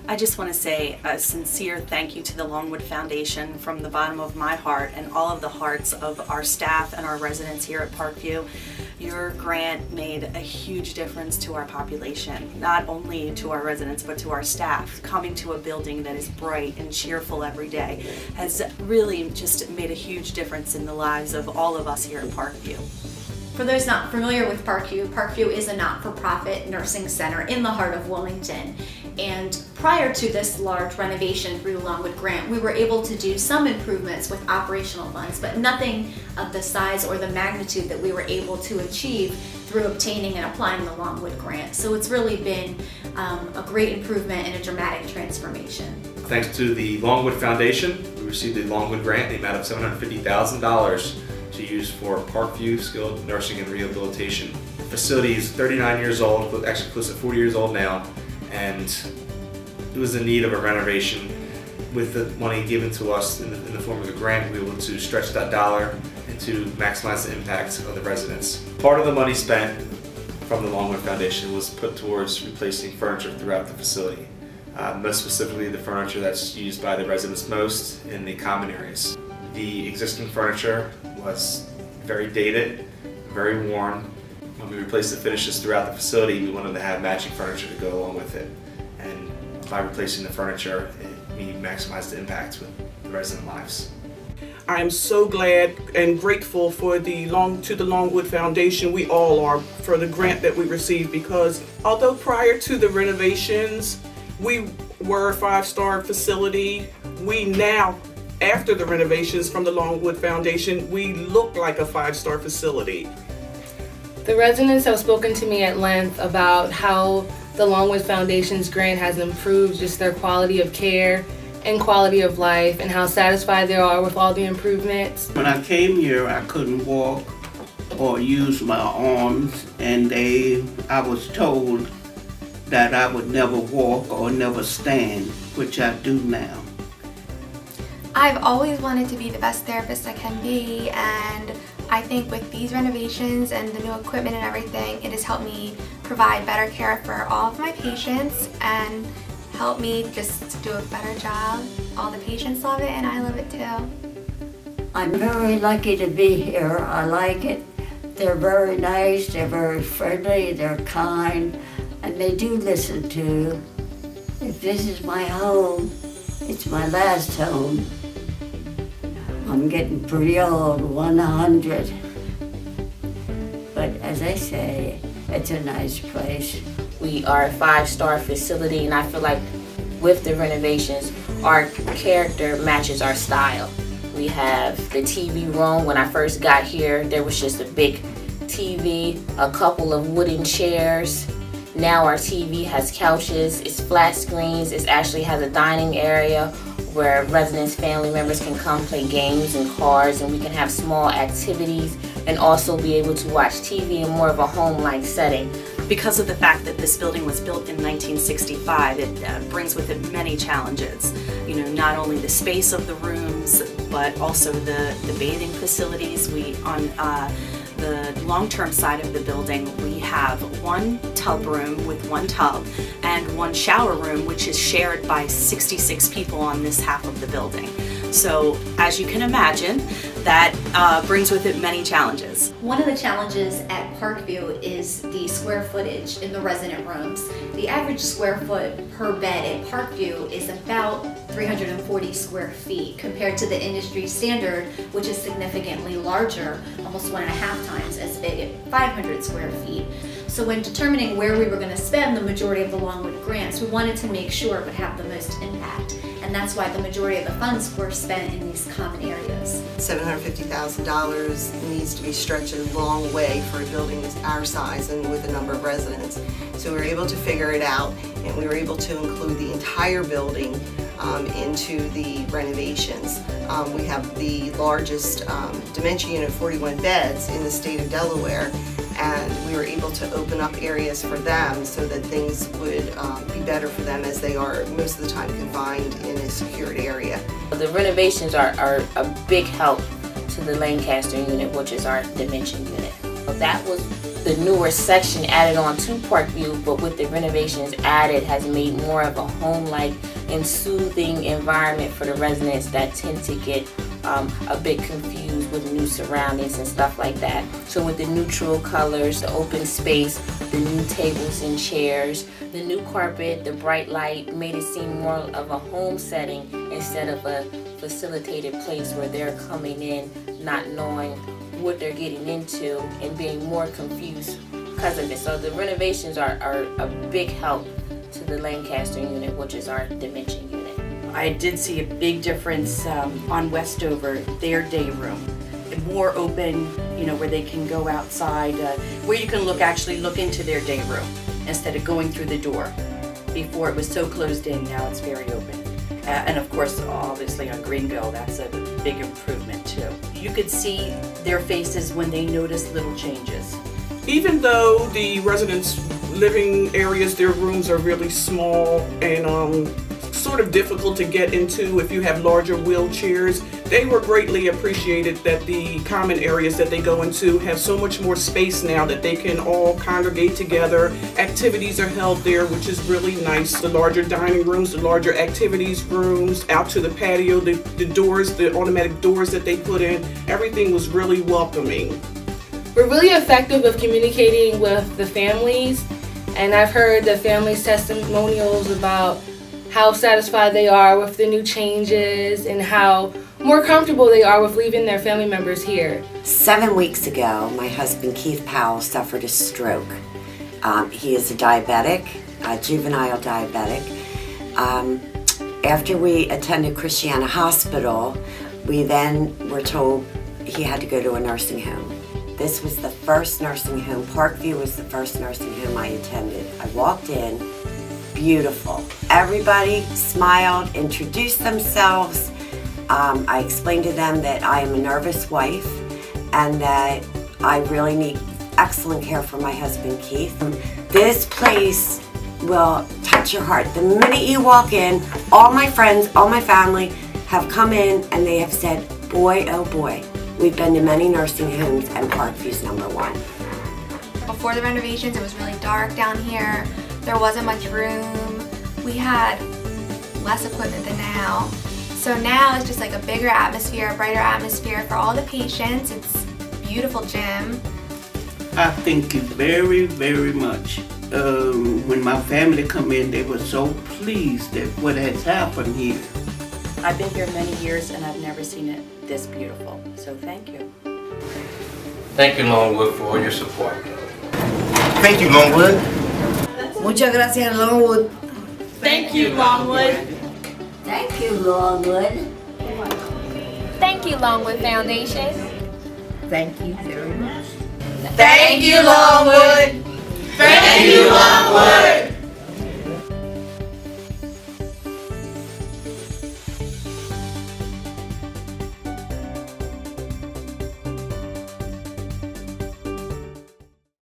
I just want to say a sincere thank you to the Longwood Foundation from the bottom of my heart and all of the hearts of our staff and our residents here at Parkview. Your grant made a huge difference to our population, not only to our residents but to our staff. Coming to a building that is bright and cheerful every day has really just made a huge difference in the lives of all of us here at Parkview. For those not familiar with Parkview, Parkview is a not-for-profit nursing center in the heart of Wilmington. And prior to this large renovation through the Longwood grant, we were able to do some improvements with operational funds, but nothing of the size or the magnitude that we were able to achieve through obtaining and applying the Longwood grant. So it's really been a great improvement and a dramatic transformation. Thanks to the Longwood Foundation, we received the Longwood grant in the amount of $750,000 to use for Parkview Skilled Nursing and Rehabilitation. The facility is 39 years old, actually close to 40 years old now, and it was in need of a renovation. With the money given to us in the form of the grant, we were able to stretch that dollar and to maximize the impact of the residents. Part of the money spent from the Longwood Foundation was put towards replacing furniture throughout the facility, most specifically the furniture that's used by the residents most in the common areas. The existing furniture was very dated, very worn. When we replaced the finishes throughout the facility, we wanted to have matching furniture to go along with it. And by replacing the furniture, we maximized the impact with the resident lives. I am so glad and grateful for the Longwood Foundation, we all are, for the grant that we received, because although prior to the renovations, we were a 5-star facility, we now, after the renovations from the Longwood Foundation, we look like a 5-star facility. The residents have spoken to me at length about how the Longwood Foundation's grant has improved just their quality of care and quality of life, and how satisfied they are with all the improvements. When I came here, I couldn't walk or use my arms, and I was told that I would never walk or never stand, which I do now. I've always wanted to be the best therapist I can be, and I think with these renovations and the new equipment and everything, it has helped me provide better care for all of my patients and help me just do a better job. All the patients love it and I love it too. I'm very lucky to be here. I like it. They're very nice, they're very friendly, they're kind, and they do listen to. If this is my home, it's my last home. I'm getting pretty old, 100. But as I say, it's a nice place. We are a 5-star facility, and I feel like with the renovations, our character matches our style. We have the TV room. When I first got here, there was just a big TV, a couple of wooden chairs. Now our TV has couches, it's flat screens, it actually has a dining area where residents, family members can come play games and cards, and we can have small activities and also be able to watch TV in more of a home-like setting. Because of the fact that this building was built in 1965, it brings with it many challenges. You know, not only the space of the rooms, but also the bathing facilities. On the long-term side of the building, we have one tub room with one tub and one shower room, which is shared by 66 people on this half of the building. So, as you can imagine, that brings with it many challenges. One of the challenges at Parkview is the square footage in the resident rooms. The average square foot per bed at Parkview is about 340 square feet compared to the industry standard, which is significantly larger, almost 1.5 times as big at 500 square feet. So when determining where we were going to spend the majority of the Longwood grants, we wanted to make sure it would have the most impact. And that's why the majority of the funds were spent in these common areas. $750,000 needs to be stretched a long way for a building our size and with a number of residents. So we were able to figure it out, and we were able to include the entire building into the renovations. We have the largest dementia unit, 41 beds in the state of Delaware, and we were able to open up areas for them so that things would be better for them, as they are most of the time confined in a secured area. The renovations are a big help to the Lancaster unit, which is our dementia unit. That was the newer section added on to Parkview, but with the renovations added has made more of a home-like and soothing environment for the residents that tend to get a bit confused with new surroundings and stuff like that. So with the neutral colors, the open space, the new tables and chairs, the new carpet, the bright light made it seem more of a home setting instead of a facilitated place where they're coming in not knowing what they're getting into and being more confused because of it. So the renovations are a big help to the Lancaster unit, which is our dementia unit. I did see a big difference on Westover, their day room. More open, you know, where they can go outside, where you can actually look into their day room instead of going through the door. Before it was so closed in, now it's very open. And of course, obviously on Greenville, that's a big improvement too. You could see their faces when they notice little changes. Even though the residents' living areas, their rooms are really small and sort of difficult to get into if you have larger wheelchairs, they were greatly appreciated that the common areas that they go into have so much more space now that they can all congregate together. Activities are held there, which is really nice. The larger dining rooms, the larger activities rooms, out to the patio, the doors, the automatic doors that they put in, everything was really welcoming. We're really effective of communicating with the families, and I've heard the families' testimonials about how satisfied they are with the new changes and how more comfortable they are with leaving their family members here. 7 weeks ago, my husband Keith Powell suffered a stroke. He is a diabetic, a juvenile diabetic. After we attended Christiana Hospital, we then were told he had to go to a nursing home. This was the first nursing home. Parkview was the first nursing home I attended. I walked in, beautiful. Everybody smiled, introduced themselves. I explained to them that I am a nervous wife and that I really need excellent care for my husband Keith. This place will touch your heart. The minute you walk in, all my friends, all my family have come in and they have said, boy, oh boy, we've been to many nursing homes and Parkview's #1. Before the renovations, it was really dark down here. There wasn't much room. We had less equipment than now. So now it's just like a bigger atmosphere, a brighter atmosphere for all the patients. It's a beautiful gym. I thank you very, very much. When my family come in, they were so pleased at what has happened here. I've been here many years and I've never seen it this beautiful. So thank you. Thank you, Longwood, for all your support. Thank you, Longwood. Muchas gracias, Longwood. Thank you, Longwood. Thank you, Longwood. Thank you, Longwood Foundation. Thank you very much. Thank you, Longwood. Thank you, Longwood.